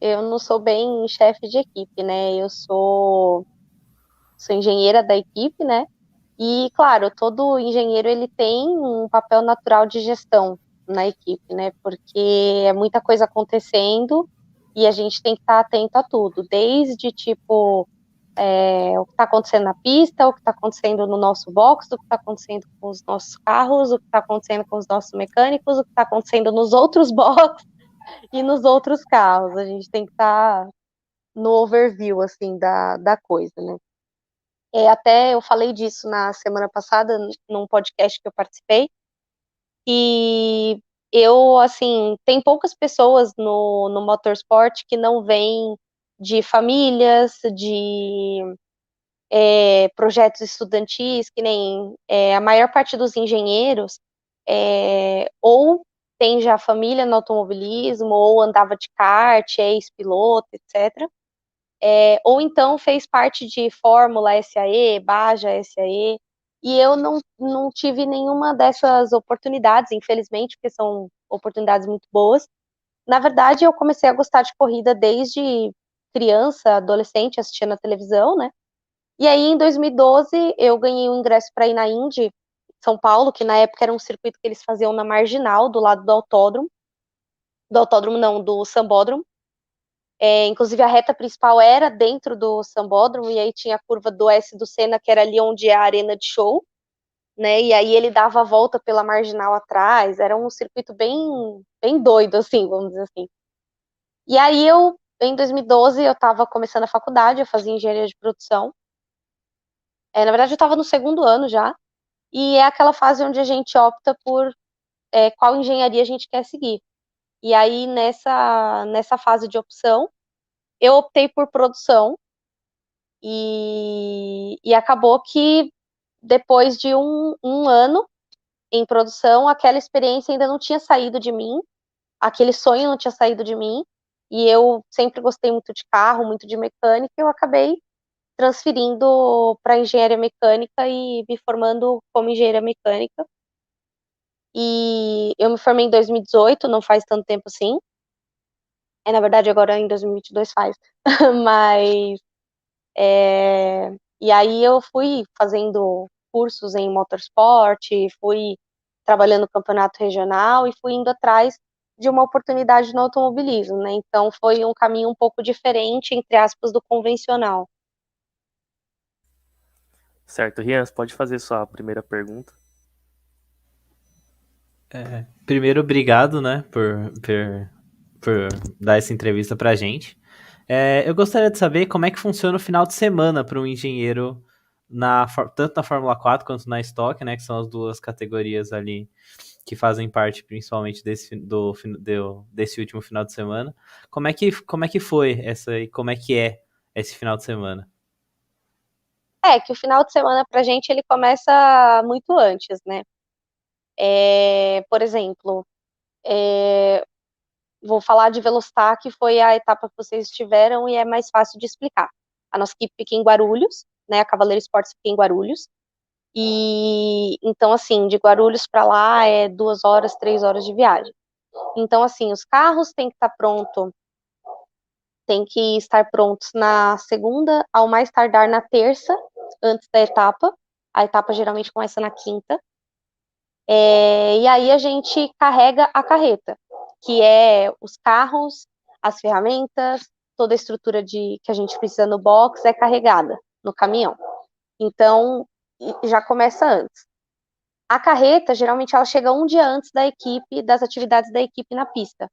Eu não sou bem chefe de equipe, né? Eu sou engenheira da equipe, né? E, claro, todo engenheiro ele tem um papel natural de gestão na equipe, né? Porque é muita coisa acontecendo e a gente tem que estar atento a tudo, desde tipo o que está acontecendo na pista, o que está acontecendo no nosso box, o que está acontecendo com os nossos carros, o que está acontecendo com os nossos mecânicos, o que está acontecendo nos outros box e nos outros carros. A gente tem que estar no overview, assim, da coisa, né? Até eu falei disso na semana passada, num podcast que eu participei, e eu, assim, tem poucas pessoas no motorsport que não vêm de famílias, de projetos estudantis, que nem a maior parte dos engenheiros ou tem já família no automobilismo, ou andava de kart, é ex-piloto, etc. Ou então fez parte de Fórmula SAE, Baja SAE, e eu não tive nenhuma dessas oportunidades, infelizmente, porque são oportunidades muito boas. Na verdade, eu comecei a gostar de corrida desde criança, adolescente, assistindo na televisão, né? E aí, em 2012, eu ganhei um ingresso para ir na Indy, São Paulo, que na época era um circuito que eles faziam na Marginal, do lado do autódromo não, do Sambódromo. Inclusive, a reta principal era dentro do Sambódromo, e aí tinha a curva do S do Senna, que era ali onde é a arena de show, né? E aí ele dava a volta pela Marginal atrás, era um circuito bem doido, assim, vamos dizer assim. E aí em 2012, eu estava começando a faculdade, eu fazia engenharia de produção. Na verdade, eu estava no segundo ano já, e é aquela fase onde a gente opta por qual engenharia a gente quer seguir. E aí, nessa fase de opção, eu optei por produção, e acabou que depois de um ano em produção, aquela experiência ainda não tinha saído de mim, aquele sonho não tinha saído de mim, e eu sempre gostei muito de carro, muito de mecânica, e eu acabei transferindo para engenharia mecânica e me formando como engenheira mecânica. E eu me formei em 2018, não faz tanto tempo assim. Na verdade, agora em 2022 faz. Mas. E aí eu fui fazendo cursos em motorsport, fui trabalhando no campeonato regional e fui indo atrás de uma oportunidade no automobilismo, né? Então foi um caminho um pouco diferente, entre aspas, do convencional. Certo, Rian, você pode fazer sua primeira pergunta? Primeiro, obrigado, né, por dar essa entrevista pra gente. Eu gostaria de saber como é que funciona o final de semana para um engenheiro tanto na Fórmula 4 quanto na Stock, né, que são as duas categorias ali que fazem parte principalmente desse último final de semana. Como é que foi essa e como é que é esse final de semana? Que o final de semana pra gente ele começa muito antes, né? Por exemplo, vou falar de Velostar, que foi a etapa que vocês estiveram e é mais fácil de explicar. A nossa equipe fica em Guarulhos, né? A Cavaleiro Esportes fica em Guarulhos. E então, assim, de Guarulhos para lá é 2 horas, 3 horas de viagem. Então, assim, os carros têm que estar prontos na segunda, ao mais tardar na terça, antes da etapa. A etapa geralmente começa na quinta. E aí a gente carrega a carreta, que é os carros, as ferramentas, toda a estrutura que a gente precisa no box é carregada no caminhão. Então, já começa antes. A carreta, geralmente, ela chega um dia antes da equipe, das atividades da equipe na pista.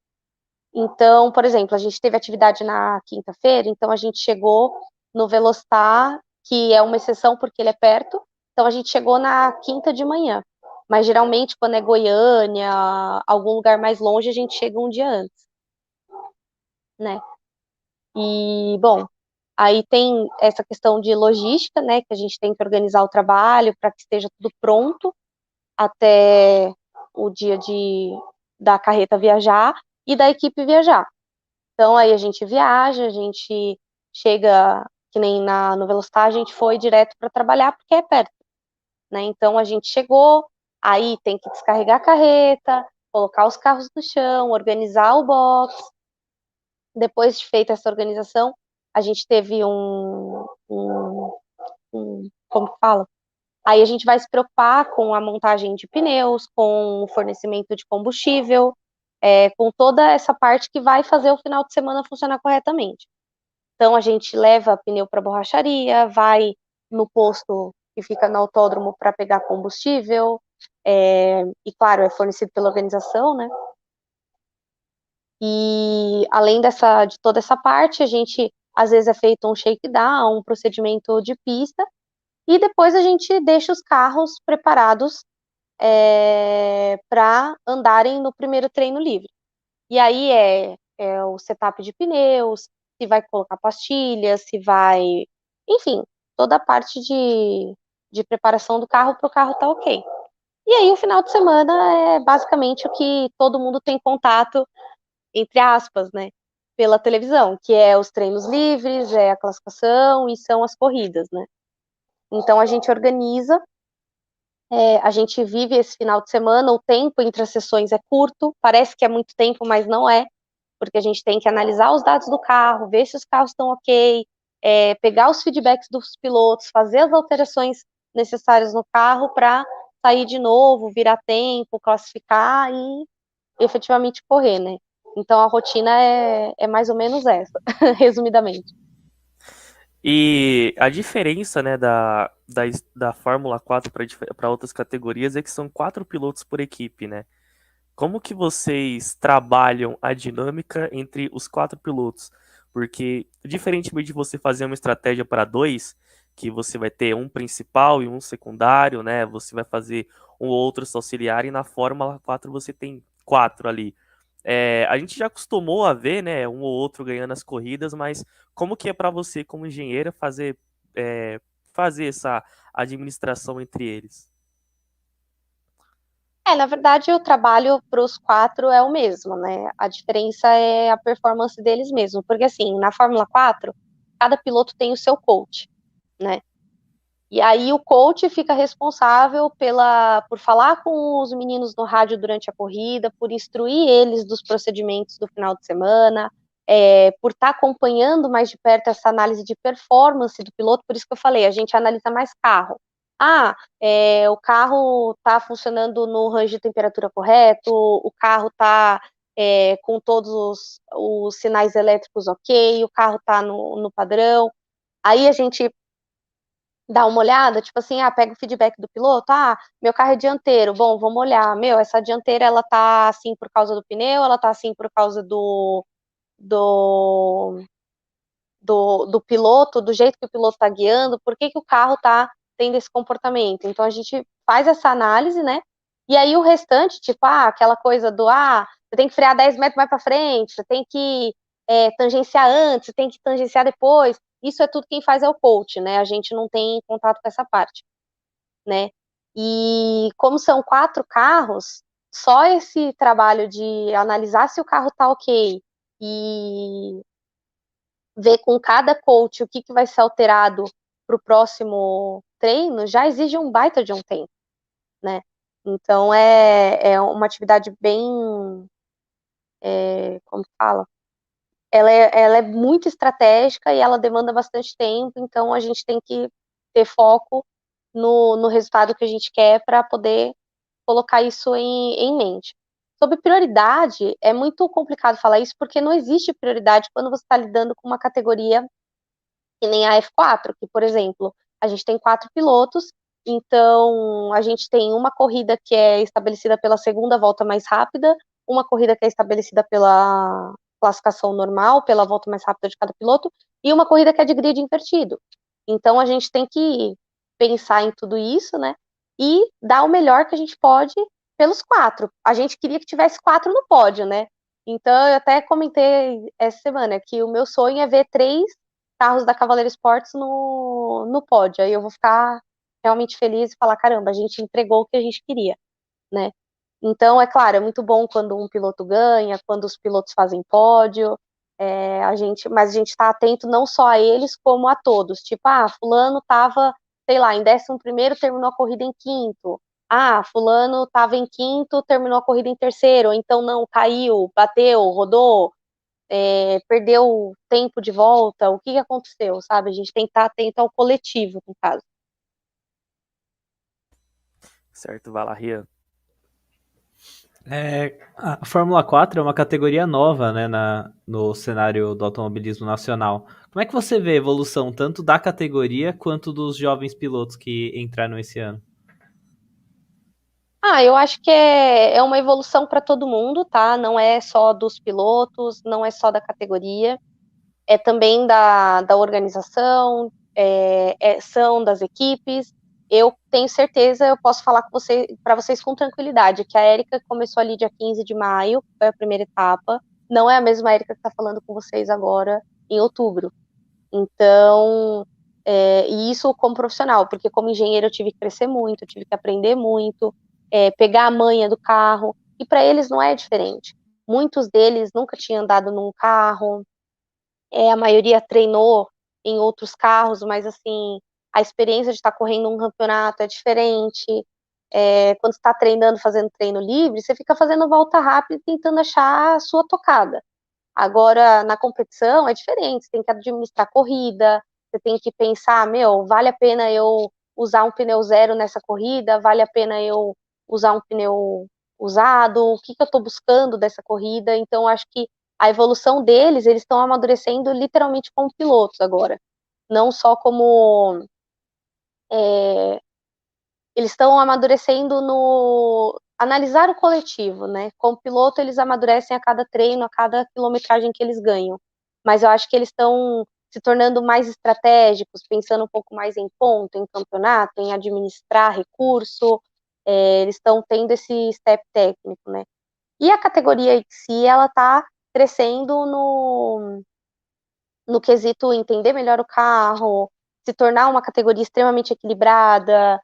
Então, por exemplo, a gente teve atividade na quinta-feira, então a gente chegou no Velostar, que é uma exceção porque ele é perto, então a gente chegou na quinta de manhã. Mas geralmente, quando é Goiânia, algum lugar mais longe, a gente chega um dia antes, né? E, bom, aí tem essa questão de logística, né? Que a gente tem que organizar o trabalho para que esteja tudo pronto até o dia da carreta viajar e da equipe viajar. Então aí a gente viaja, a gente chega, que nem no Velocitar, a gente foi direto para trabalhar porque é perto, né? Então a gente chegou, aí tem que descarregar a carreta, colocar os carros no chão, organizar o box, Depois de feita essa organização, a gente teve como que fala? Aí a gente vai se preocupar com a montagem de pneus, com o fornecimento de combustível, com toda essa parte que vai fazer o final de semana funcionar corretamente. Então a gente leva pneu para borracharia, vai no posto que fica no autódromo para pegar combustível, e claro, é fornecido pela organização, né? E além de toda essa parte, a gente às vezes é feito um shakedown, um procedimento de pista, e depois a gente deixa os carros preparados para andarem no primeiro treino livre. E aí é o setup de pneus, se vai colocar pastilhas, se vai. Enfim, toda a parte de preparação do carro para o carro estar ok. E aí o final de semana é basicamente o que todo mundo tem contato, entre aspas, né? Pela televisão, que é os treinos livres, é a classificação e são as corridas, né? Então a gente organiza, a gente vive esse final de semana, o tempo entre as sessões é curto, parece que é muito tempo, mas não é, porque a gente tem que analisar os dados do carro, ver se os carros estão ok, pegar os feedbacks dos pilotos, fazer as alterações necessárias no carro para sair de novo, virar tempo, classificar e efetivamente correr, né? Então a rotina é mais ou menos essa, resumidamente. E a diferença, né, da Fórmula 4 para outras categorias é que são 4 pilotos por equipe, né? Como que vocês trabalham a dinâmica entre os 4 pilotos? Porque, diferentemente de você fazer uma estratégia para dois, que você vai ter um principal e um secundário, né? Você vai fazer um ou outro auxiliar, e na Fórmula 4 você tem 4 ali. A gente já acostumou a ver, né, um ou outro ganhando as corridas, mas como que é para você, como engenheira, fazer essa administração entre eles? Na verdade, o trabalho para os 4 é o mesmo, né? A diferença é a performance deles mesmo, porque assim, na Fórmula 4, cada piloto tem o seu coach, né? E aí o coach fica responsável por falar com os meninos no rádio durante a corrida, por instruir eles dos procedimentos do final de semana, por estar acompanhando mais de perto essa análise de performance do piloto. Por isso que eu falei, a gente analisa mais carro. O carro está funcionando no range de temperatura correto, o carro está com todos os sinais elétricos ok, o carro está no padrão. Aí a gente dá uma olhada, tipo assim, pega o feedback do piloto, meu carro é dianteiro, bom, vamos olhar, essa dianteira, ela tá assim por causa do pneu, ela tá assim por causa do, do piloto, do jeito que o piloto tá guiando, por que o carro tá tendo esse comportamento? Então a gente faz essa análise, né, e aí o restante, tipo, aquela coisa você tem que frear 10 metros mais para frente, você tem que tangenciar antes, você tem que tangenciar depois, isso é tudo quem faz é o coach, né, a gente não tem contato com essa parte, né, e como são 4 carros, só esse trabalho de analisar se o carro tá ok e ver com cada coach o que vai ser alterado para o próximo treino, já exige um baita de um tempo, né? Então é uma atividade bem, como fala? Ela é muito estratégica e ela demanda bastante tempo, então a gente tem que ter foco no resultado que a gente quer para poder colocar isso em mente. Sobre prioridade, é muito complicado falar isso, porque não existe prioridade quando você está lidando com uma categoria que nem a F4, que, por exemplo, a gente tem 4 pilotos, então a gente tem uma corrida que é estabelecida pela segunda volta mais rápida, uma corrida que é estabelecida pela classificação normal, pela volta mais rápida de cada piloto, e uma corrida que é de grid invertido. Então a gente tem que pensar em tudo isso, né? E dar o melhor que a gente pode pelos 4. A gente queria que tivesse 4 no pódio, né? Então eu até comentei essa semana que o meu sonho é ver 3 carros da Cavaleiro Sports no pódio. Aí eu vou ficar realmente feliz e falar, caramba, a gente entregou o que a gente queria, né? Então, é claro, é muito bom quando um piloto ganha, quando os pilotos fazem pódio, mas a gente está atento não só a eles, como a todos. Tipo, fulano estava, sei lá, em 11º, terminou a corrida em quinto. Fulano estava em quinto, terminou a corrida em terceiro. Ou então não, caiu, bateu, rodou. perdeu tempo de volta, o que aconteceu, sabe? A gente tem que estar atento ao coletivo, no caso. Certo, vai lá, Rian. A Fórmula 4 é uma categoria nova, né, no cenário do automobilismo nacional. Como é que você vê a evolução tanto da categoria quanto dos jovens pilotos que entraram esse ano? Eu acho que é uma evolução para todo mundo, tá? Não é só dos pilotos, não é só da categoria, é também da organização, são das equipes. Eu tenho certeza, eu posso falar para vocês com tranquilidade, que a Érica começou ali dia 15 de maio, foi a primeira etapa, não é a mesma Érica que está falando com vocês agora em outubro. Então, e isso como profissional, porque como engenheiro eu tive que crescer muito, eu tive que aprender muito, pegar a manha do carro, e para eles não é diferente. Muitos deles nunca tinham andado num carro, a maioria treinou em outros carros, mas assim, a experiência de estar correndo um campeonato é diferente. Quando você está treinando, fazendo treino livre, você fica fazendo volta rápida e tentando achar a sua tocada. Agora, na competição é diferente, você tem que administrar a corrida, você tem que pensar, meu, vale a pena eu usar um pneu zero nessa corrida? Vale a pena eu usar um pneu usado? O que eu estou buscando dessa corrida? Então, acho que a evolução deles, eles estão amadurecendo literalmente como pilotos agora, não só como eles estão amadurecendo no analisar o coletivo, né? Como piloto, eles amadurecem a cada treino, a cada quilometragem que eles ganham. Mas eu acho que eles estão se tornando mais estratégicos, pensando um pouco mais em ponto, em campeonato, em administrar recurso. Eles estão tendo esse step técnico, né? E a categoria em si, ela está crescendo no quesito entender melhor o carro, se tornar uma categoria extremamente equilibrada,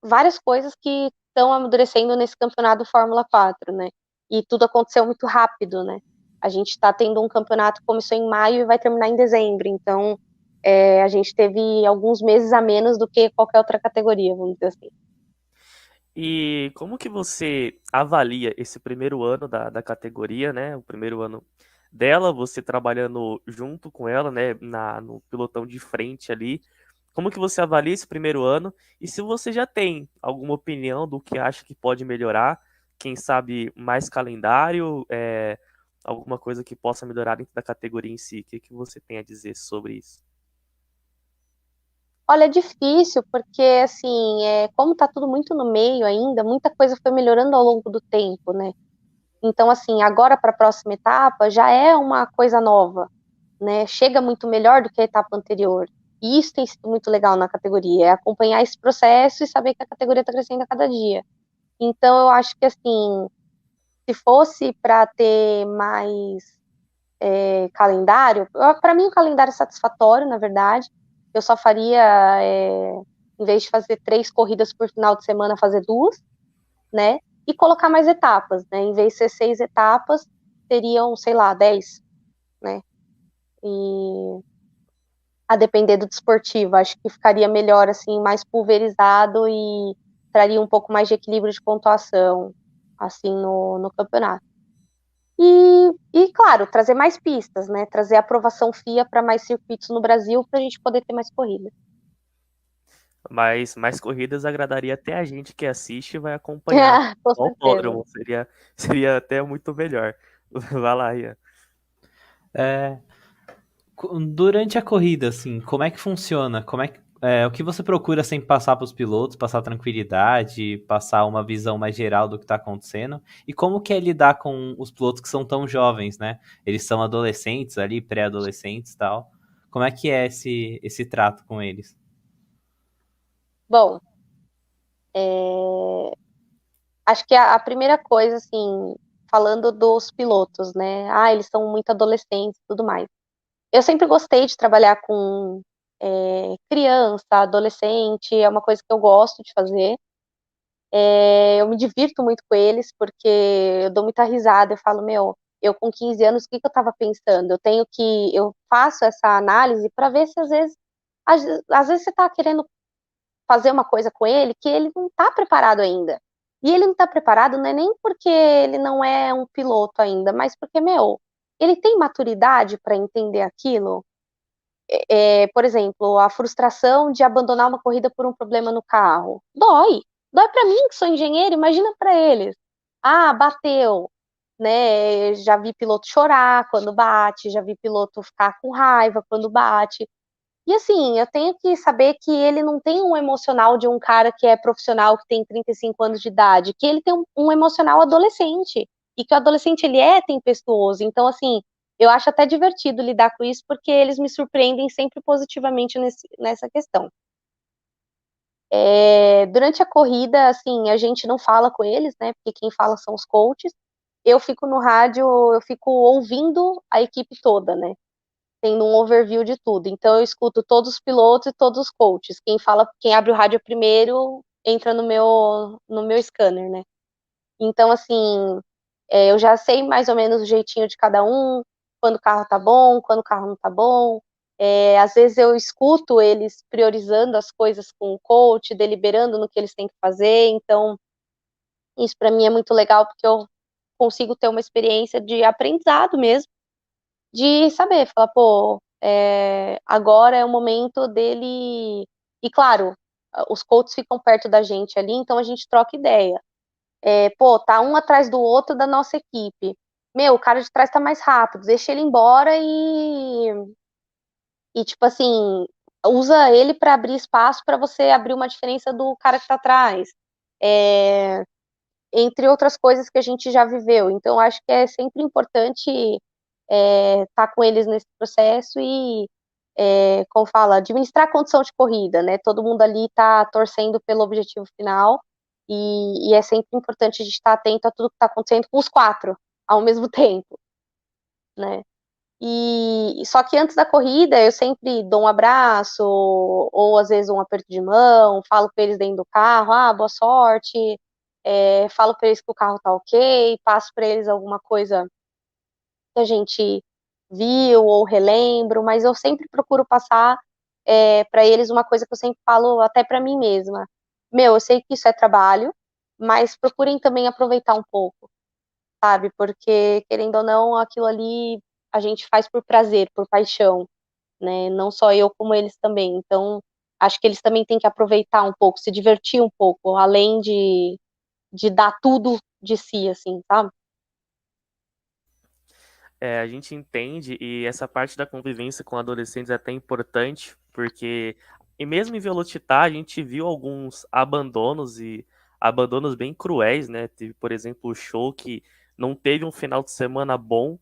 várias coisas que estão amadurecendo nesse campeonato Fórmula 4, né? E tudo aconteceu muito rápido, né? A gente está tendo um campeonato que começou em maio e vai terminar em dezembro, então a gente teve alguns meses a menos do que qualquer outra categoria, vamos dizer assim. E como que você avalia esse primeiro ano da categoria, né? O primeiro ano dela, você trabalhando junto com ela, né? No pilotão de frente ali. Como que você avalia esse primeiro ano? E se você já tem alguma opinião do que acha que pode melhorar, quem sabe mais calendário, alguma coisa que possa melhorar dentro da categoria em si, o que que você tem a dizer sobre isso? Olha, é difícil, porque assim, como tá tudo muito no meio ainda, muita coisa foi melhorando ao longo do tempo, né? Então, assim, agora para a próxima etapa já é uma coisa nova, né? Chega muito melhor do que a etapa anterior. E isso tem sido muito legal na categoria, é acompanhar esse processo e saber que a categoria está crescendo a cada dia. Então, eu acho que, assim, se fosse para ter mais calendário, para mim o calendário é satisfatório, na verdade. Eu só faria, em vez de fazer 3 corridas por final de semana, fazer 2, né? E colocar mais etapas, né? Em vez de ser 6 etapas, seriam, sei lá, 10, né? E a depender do desportivo, acho que ficaria melhor, assim, mais pulverizado e traria um pouco mais de equilíbrio de pontuação, assim, no campeonato. Claro, trazer mais pistas, né? Trazer aprovação FIA para mais circuitos no Brasil para a gente poder ter mais corrida. Mas mais corridas agradaria até a gente que assiste e vai acompanhar Com o certeza. autódromo. Seria até muito melhor. Vai lá, Ian. É, Durante a corrida, assim, como é que funciona? O que você procura sempre passar para os pilotos, passar tranquilidade, passar uma visão mais geral do que está acontecendo? E como que é lidar com os pilotos que são tão jovens, né? Eles são adolescentes ali, pré-adolescentes e tal. Como é que é esse trato com eles? Bom, é, acho que a primeira coisa, assim, falando dos pilotos, né? Eles são muito adolescentes e tudo mais. Eu sempre gostei de trabalhar com criança, adolescente, é uma coisa que eu gosto de fazer. Eu me divirto muito com eles, porque eu dou muita risada, eu falo, meu, eu com 15 anos, o que eu estava pensando? Eu faço essa análise para ver se às vezes você está querendo fazer uma coisa com ele que ele não está preparado ainda. E ele não está preparado não é nem porque ele não é um piloto ainda, mas porque, meu, ele tem maturidade para entender aquilo? Por exemplo, a frustração de abandonar uma corrida por um problema no carro. Dói para mim que sou engenheiro, imagina para eles. Ah, bateu, né? Já vi piloto chorar quando bate, já vi piloto ficar com raiva quando bate. E assim, eu tenho que saber que ele não tem um emocional de um cara que é profissional, que tem 35 anos de idade, que ele tem um emocional adolescente, e que o adolescente ele é tempestuoso. Então, assim, eu acho até divertido lidar com isso, porque eles me surpreendem sempre positivamente nessa questão. Durante a corrida, assim, a gente não fala com eles, né, porque quem fala são os coaches. Eu fico no rádio, eu fico ouvindo a equipe toda, né, tendo um overview de tudo. Então eu escuto todos os pilotos e todos os coaches. Quem abre o rádio primeiro entra no meu scanner, né? Então, assim, eu já sei mais ou menos o jeitinho de cada um, quando o carro tá bom, quando o carro não tá bom. Às vezes eu escuto eles priorizando as coisas com o coach, deliberando no que eles têm que fazer. Então, isso para mim é muito legal, porque eu consigo ter uma experiência de aprendizado mesmo, de saber, falar, pô, agora é o momento dele. E claro, os coaches ficam perto da gente ali, então a gente troca ideia. Pô, tá um atrás do outro da nossa equipe. Meu, o cara de trás tá mais rápido, deixa ele embora e tipo assim, usa ele para abrir espaço para você abrir uma diferença do cara que tá atrás. Entre outras coisas que a gente já viveu. Então, acho que é sempre importante estar com eles nesse processo e, como fala, administrar a condição de corrida, né? Todo mundo ali está torcendo pelo objetivo final e é sempre importante a gente estar atento a tudo que está acontecendo com os quatro ao mesmo tempo, né? E só que antes da corrida eu sempre dou um abraço ou às vezes um aperto de mão, falo com eles dentro do carro, boa sorte, falo para eles que o carro tá ok, passo para eles alguma coisa que a gente viu ou relembro, mas eu sempre procuro passar para eles uma coisa que eu sempre falo até para mim mesma. Meu, eu sei que isso é trabalho, mas procurem também aproveitar um pouco, sabe? Porque, querendo ou não, aquilo ali a gente faz por prazer, por paixão, né? Não só eu, como eles também. Então, acho que eles também têm que aproveitar um pouco, se divertir um pouco, além de dar tudo de si, assim, sabe? A gente entende e essa parte da convivência com adolescentes é até importante, porque e mesmo em Velocitar a gente viu alguns abandonos e abandonos bem cruéis, né? Teve, por exemplo, o show que não teve um final de semana bom,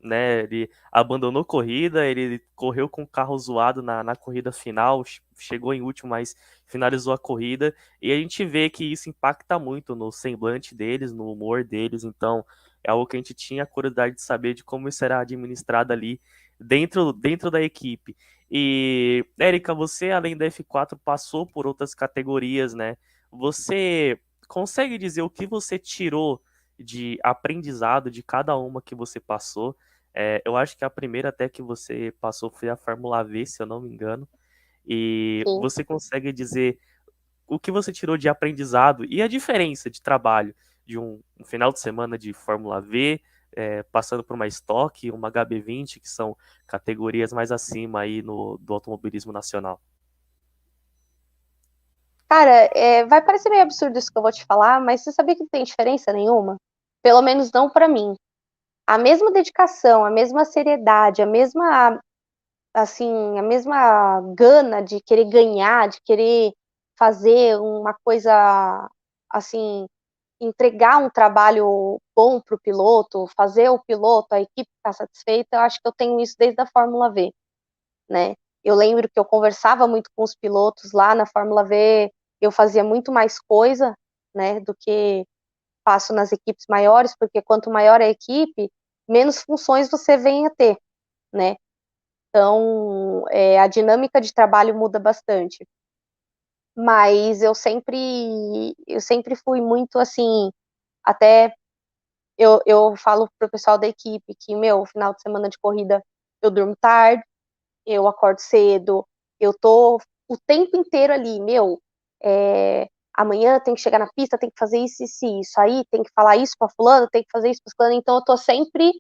né? Ele abandonou corrida, ele correu com o carro zoado na corrida final, chegou em último, mas finalizou a corrida. E a gente vê que isso impacta muito no semblante deles, no humor deles. Então, é algo que a gente tinha curiosidade de saber de como isso será administrado ali dentro da equipe. E, Érica, você, além da F4, passou por outras categorias, né? Você consegue dizer o que você tirou de aprendizado de cada uma que você passou? Eu acho que a primeira até que você passou foi a Fórmula V, se eu não me engano. E Sim. você consegue dizer o que você tirou de aprendizado e a diferença de trabalho de um final de semana de Fórmula V, passando por uma Stock, uma HB20, que são categorias mais acima aí do automobilismo nacional. Cara, vai parecer meio absurdo isso que eu vou te falar, mas você sabia que não tem diferença nenhuma? Pelo menos não para mim. A mesma dedicação, a mesma seriedade, a mesma gana de querer ganhar, de querer fazer uma coisa, assim, entregar um trabalho bom para o piloto, fazer o piloto, a equipe ficar satisfeita, eu acho que eu tenho isso desde a Fórmula V, né? Eu lembro que eu conversava muito com os pilotos lá na Fórmula V, eu fazia muito mais coisa, né, do que faço nas equipes maiores, porque quanto maior a equipe, menos funções você vem a ter, né? Então, a dinâmica de trabalho muda bastante. Mas eu sempre fui muito assim, até eu falo pro pessoal da equipe que, meu, final de semana de corrida eu durmo tarde, eu acordo cedo, eu tô o tempo inteiro ali, meu, amanhã tem que chegar na pista, tem que fazer isso, isso, isso, aí tem que falar isso pra fulano, tem que fazer isso pra fulano, então eu tô sempre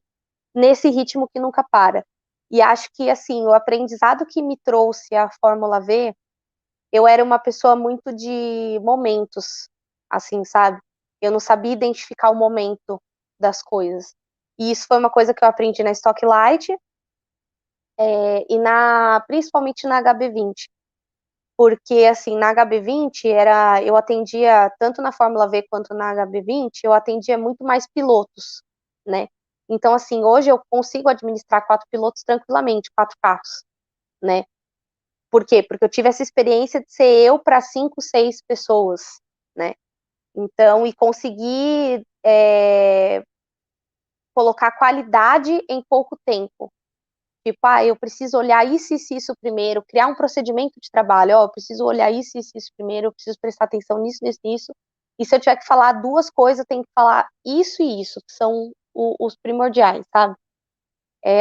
nesse ritmo que nunca para. E acho que, assim, o aprendizado que me trouxe a Fórmula V, eu era uma pessoa muito de momentos, assim, sabe? Eu não sabia identificar o momento das coisas. E isso foi uma coisa que eu aprendi na Stock Light, e principalmente na HB20. Porque, assim, na HB20, eu atendia, tanto na Fórmula V quanto na HB20, eu atendia muito mais pilotos, né? Então, assim, hoje eu consigo administrar 4 pilotos tranquilamente, 4 carros, né? Por quê? Porque eu tive essa experiência de ser eu para 5, 6 pessoas, né? Então, e conseguir colocar qualidade em pouco tempo. Tipo, eu preciso olhar isso primeiro, criar um procedimento de trabalho, eu preciso olhar isso primeiro, eu preciso prestar atenção nisso. E se eu tiver que falar 2 coisas, eu tenho que falar isso e isso, que são os primordiais, sabe?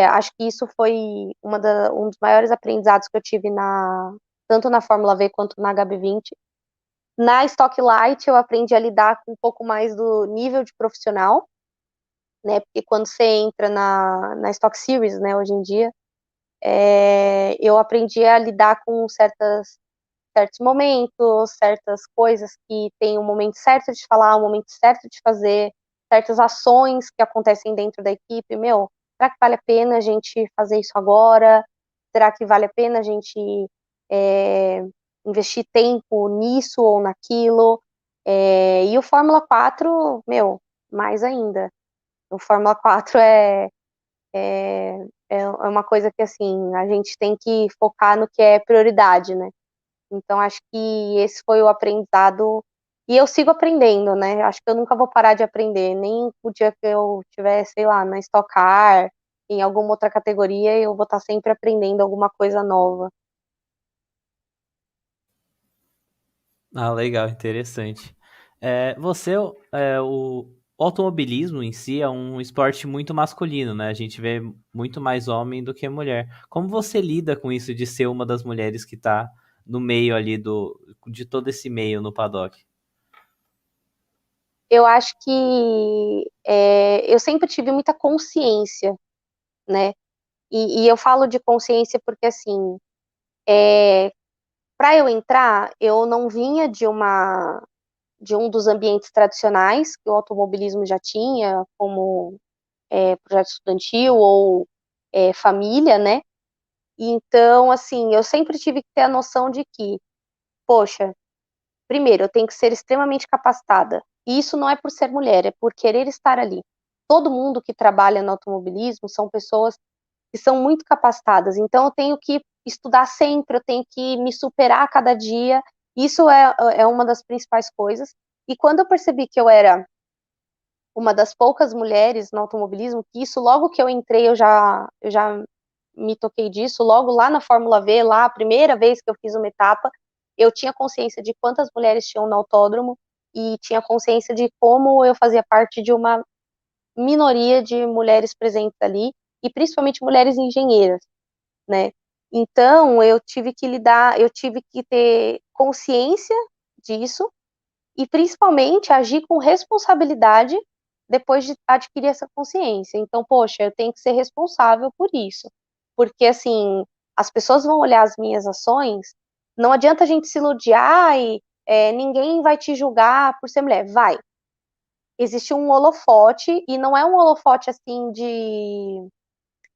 Acho que isso foi um dos maiores aprendizados que eu tive tanto na Fórmula V quanto na HB20. Na Stock Light, eu aprendi a lidar com um pouco mais do nível de profissional, né? Porque quando você entra na Stock Series, né, hoje em dia, eu aprendi a lidar com certos momentos, certas coisas que tem um momento certo de falar, um momento certo de fazer, certas ações que acontecem dentro da equipe. Meu, será que vale a pena a gente fazer isso agora? Será que vale a pena a gente investir tempo nisso ou naquilo? E o Fórmula 4, meu, mais ainda. O Fórmula 4 é uma coisa que, assim, a gente tem que focar no que é prioridade, né? Então, acho que esse foi o aprendizado. E eu sigo aprendendo, né? Acho que eu nunca vou parar de aprender. Nem o dia que eu estiver, sei lá, na Stock Car, em alguma outra categoria, eu vou estar sempre aprendendo alguma coisa nova. Ah, legal, interessante. O automobilismo em si é um esporte muito masculino, né? A gente vê muito mais homem do que mulher. Como você lida com isso de ser uma das mulheres que tá no meio ali de todo esse meio no paddock? Eu acho que eu sempre tive muita consciência, né? E eu falo de consciência porque, assim, para eu entrar, eu não vinha de um dos ambientes tradicionais que o automobilismo já tinha, como projeto estudantil ou família, né? Então, assim, eu sempre tive que ter a noção de que, poxa, primeiro, eu tenho que ser extremamente capacitada. E isso não é por ser mulher, é por querer estar ali. Todo mundo que trabalha no automobilismo são pessoas que são muito capacitadas. Então, eu tenho que estudar sempre, eu tenho que me superar a cada dia. Isso é uma das principais coisas. E quando eu percebi que eu era uma das poucas mulheres no automobilismo, que isso logo que eu entrei eu já me toquei disso, logo lá na Fórmula V, lá a primeira vez que eu fiz uma etapa, eu tinha consciência de quantas mulheres tinham no autódromo e tinha consciência de como eu fazia parte de uma minoria de mulheres presentes ali, e principalmente mulheres engenheiras, né? Então, eu tive que ter consciência disso e principalmente agir com responsabilidade depois de adquirir essa consciência. Então, poxa, eu tenho que ser responsável por isso. Porque, assim, as pessoas vão olhar as minhas ações, não adianta a gente se iludir, ninguém vai te julgar por ser mulher. Vai. Existe um holofote, e não é um holofote, assim, de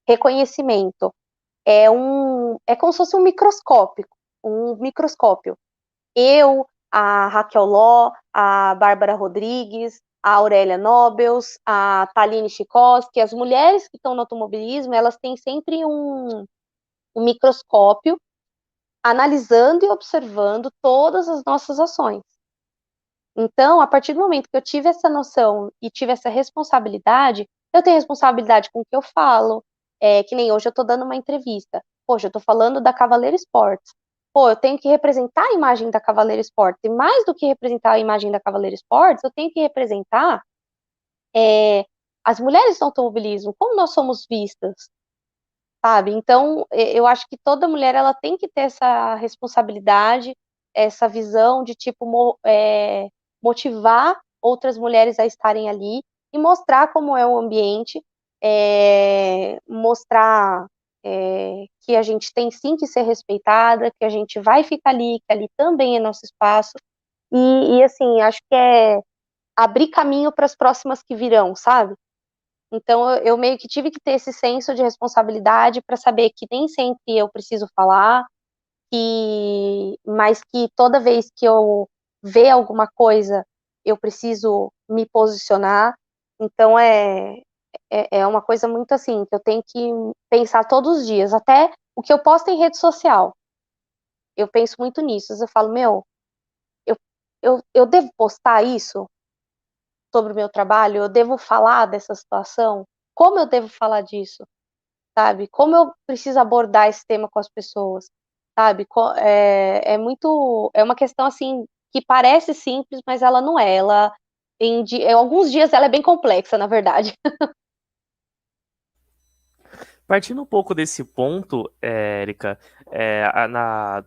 reconhecimento. É como se fosse um microscópio. Eu, a Raquel Ló, a Bárbara Rodrigues, a Aurélia Nobels, a Taline Chikoski, as mulheres que estão no automobilismo, elas têm sempre um microscópio analisando e observando todas as nossas ações. Então, a partir do momento que eu tive essa noção e tive essa responsabilidade, eu tenho responsabilidade com o que eu falo, que nem hoje eu estou dando uma entrevista. Poxa, eu estou falando da Cavaleiro Esportes. Pô, eu tenho que representar a imagem da Cavaleiro Esportes. E mais do que representar a imagem da Cavaleiro Esportes, eu tenho que representar as mulheres do automobilismo, como nós somos vistas, sabe? Então, eu acho que toda mulher ela tem que ter essa responsabilidade, essa visão de tipo motivar outras mulheres a estarem ali e mostrar como é o ambiente, mostrar que a gente tem sim que ser respeitada, que a gente vai ficar ali, que ali também é nosso espaço, e assim, acho que é abrir caminho para as próximas que virão, sabe? Então eu meio que tive que ter esse senso de responsabilidade para saber que nem sempre eu preciso falar, mas que toda vez que eu ver alguma coisa, eu preciso me posicionar. Então é uma coisa muito assim, que eu tenho que pensar todos os dias, até o que eu posto em rede social. Eu penso muito nisso. Eu falo, meu, eu, eu devo postar isso sobre o meu trabalho? Eu devo falar dessa situação? Como eu devo falar disso? Sabe? Como eu preciso abordar esse tema com as pessoas? Sabe? É uma questão assim que parece simples, mas ela não é. Em alguns dias ela é bem complexa, na verdade. Partindo um pouco desse ponto, Érica,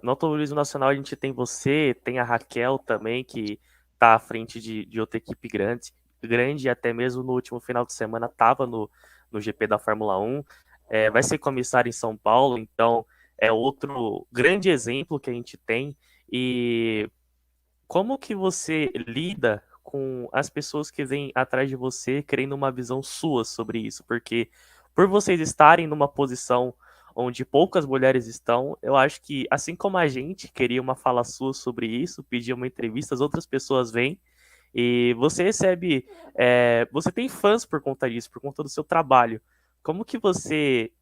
no automobilismo nacional a gente tem você, tem a Raquel também, que está à frente de outra equipe grande, e até mesmo no último final de semana estava no GP da Fórmula 1. Vai ser comissário em São Paulo, então é outro grande exemplo que a gente tem. E como que você lida com as pessoas que vêm atrás de você querendo uma visão sua sobre isso? Porque por vocês estarem numa posição onde poucas mulheres estão, eu acho que assim como a gente queria uma fala sua sobre isso, pedir uma entrevista, as outras pessoas vêm e você recebe, você tem fãs por conta disso, por conta do seu trabalho. Como que você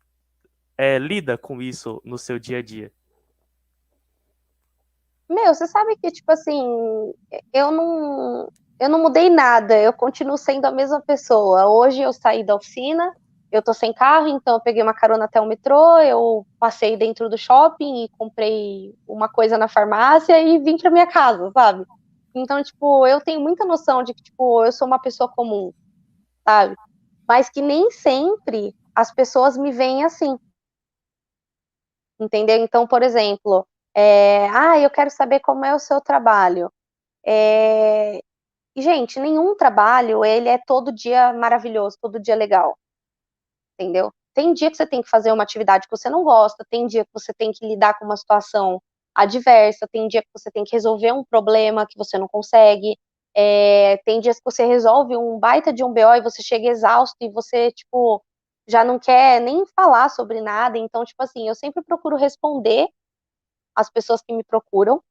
lida com isso no seu dia a dia? Meu, você sabe que, tipo assim, eu eu não mudei nada, eu continuo sendo a mesma pessoa. Hoje eu saí da oficina, eu tô sem carro, então eu peguei uma carona até o metrô, eu passei dentro do shopping e comprei uma coisa na farmácia e vim pra minha casa, sabe? Então, tipo, eu tenho muita noção de que, tipo, eu sou uma pessoa comum, sabe? Mas que nem sempre as pessoas me veem assim, entendeu? Então, por exemplo, eu quero saber como é o seu trabalho. É, gente, nenhum trabalho, ele é todo dia maravilhoso, todo dia legal, entendeu? Tem dia que você tem que fazer uma atividade que você não gosta, tem dia que você tem que lidar com uma situação adversa, tem dia que você tem que resolver um problema que você não consegue, tem dias que você resolve um baita de um BO e você chega exausto e você, tipo, já não quer nem falar sobre nada, então, tipo assim, eu sempre procuro responder as pessoas que me procuram,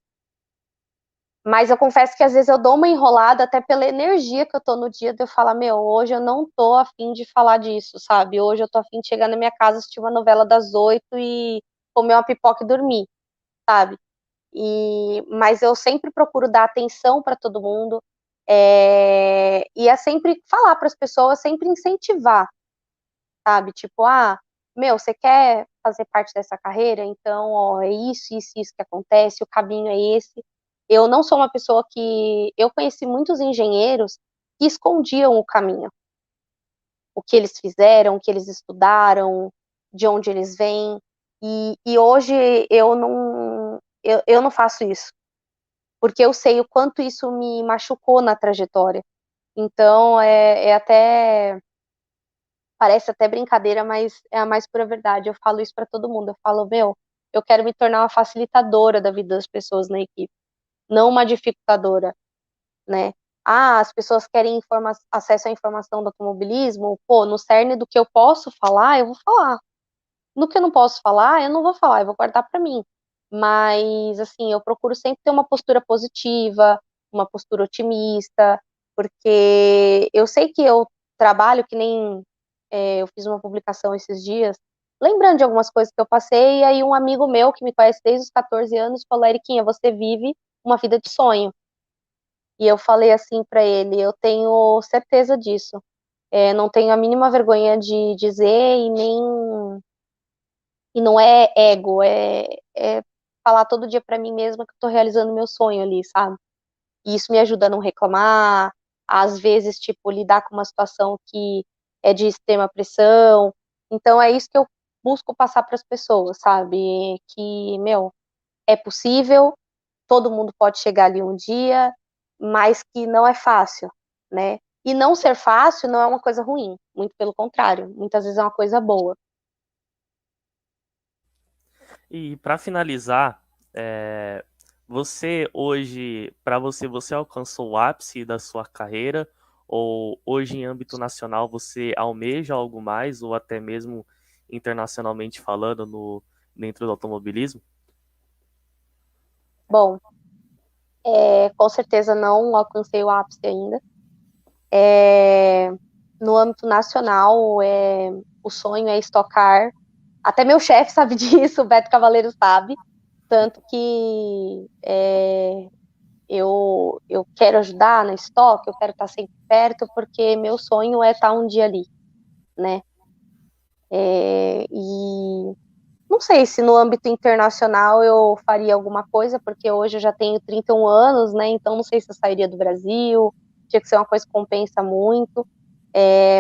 mas eu confesso que às vezes eu dou uma enrolada até pela energia que eu tô no dia de eu falar, meu, hoje eu não tô afim de falar disso, sabe? Hoje eu tô afim de chegar na minha casa, assistir uma novela das 8 e comer uma pipoca e dormir, sabe? Mas eu sempre procuro dar atenção para todo mundo, e é sempre falar para as pessoas, sempre incentivar, sabe? Tipo, meu, você quer fazer parte dessa carreira? Então, ó, é isso que acontece, o caminho é esse. Eu não sou uma pessoa que. Eu conheci muitos engenheiros que escondiam o caminho, o que eles fizeram, o que eles estudaram, de onde eles vêm. E hoje eu não faço isso, porque eu sei o quanto isso me machucou na trajetória. Então, é até parece até brincadeira, mas é a mais pura verdade. Eu falo isso para todo mundo. Eu falo, meu, eu quero me tornar uma facilitadora da vida das pessoas na equipe, não uma dificultadora, né? As pessoas querem acesso à informação do automobilismo, pô, no cerne do que eu posso falar, eu vou falar. No que eu não posso falar, eu não vou falar, eu vou guardar para mim. Mas, assim, eu procuro sempre ter uma postura positiva, uma postura otimista, porque eu sei que eu trabalho que nem eu fiz uma publicação esses dias, lembrando de algumas coisas que eu passei, e aí um amigo meu que me conhece desde os 14 anos falou, Eriquinha, você vive uma vida de sonho. E eu falei assim para ele, eu tenho certeza disso. Não tenho a mínima vergonha de dizer e não é ego, é falar todo dia para mim mesma que eu tô realizando meu sonho ali, sabe? E isso me ajuda a não reclamar, às vezes, tipo, lidar com uma situação que é de extrema pressão. Então, é isso que eu busco passar para as pessoas, sabe? Que, meu, é possível, todo mundo pode chegar ali um dia, mas que não é fácil, né? E não ser fácil não é uma coisa ruim, muito pelo contrário, muitas vezes é uma coisa boa. E para finalizar, é, você hoje, para você, você alcançou o ápice da sua carreira? Ou hoje, em âmbito nacional, você almeja algo mais, ou até mesmo internacionalmente falando, dentro do automobilismo? Bom, com certeza não alcancei o ápice ainda. No âmbito nacional, o sonho é estocar. Até meu chefe sabe disso, o Beto Cavaleiro sabe. Tanto que eu quero ajudar na estoque, eu quero estar sempre perto, porque meu sonho é estar um dia ali, né? E não sei se no âmbito internacional eu faria alguma coisa, porque hoje eu já tenho 31 anos, né? Então não sei se eu sairia do Brasil, tinha que ser uma coisa que compensa muito.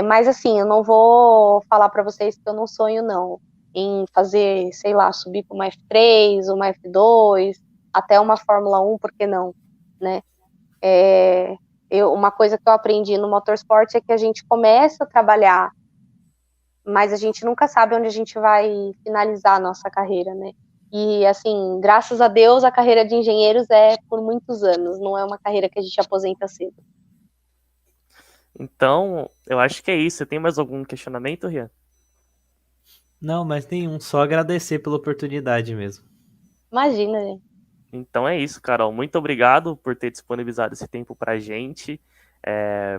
Mas assim, eu não vou falar para vocês que eu não sonho, não, em fazer, sei lá, subir para uma F3, uma F2, até uma Fórmula 1, por que não, né? Uma coisa que eu aprendi no motorsport é que a gente começa a trabalhar, mas a gente nunca sabe onde a gente vai finalizar a nossa carreira, né? E assim, graças a Deus, a carreira de engenheiros é por muitos anos, não é uma carreira que a gente aposenta cedo. Então, eu acho que é isso. Você tem mais algum questionamento, Rian? Não, mas nenhum, só agradecer pela oportunidade mesmo. Imagina, gente. Então é isso, Carol. Muito obrigado por ter disponibilizado esse tempo pra gente,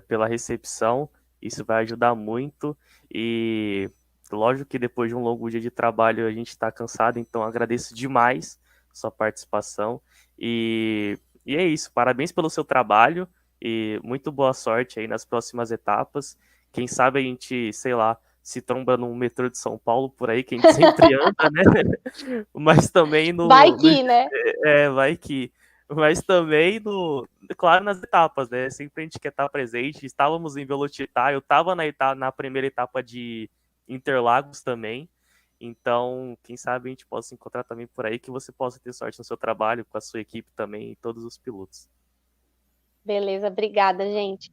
pela recepção. Isso vai ajudar muito. E lógico que depois de um longo dia de trabalho a gente está cansado, então agradeço demais sua participação. E é isso. Parabéns pelo seu trabalho e muito boa sorte aí nas próximas etapas. Quem sabe a gente, sei lá, se tromba no metrô de São Paulo por aí, que a gente sempre anda, né? Mas também Vai que, né? vai que. Mas também claro, nas etapas, né? Sempre a gente quer estar presente. Estávamos em Velocitar, eu estava na primeira etapa de Interlagos também. Então, quem sabe a gente possa se encontrar também por aí, que você possa ter sorte no seu trabalho, com a sua equipe também e todos os pilotos. Beleza, obrigada, gente.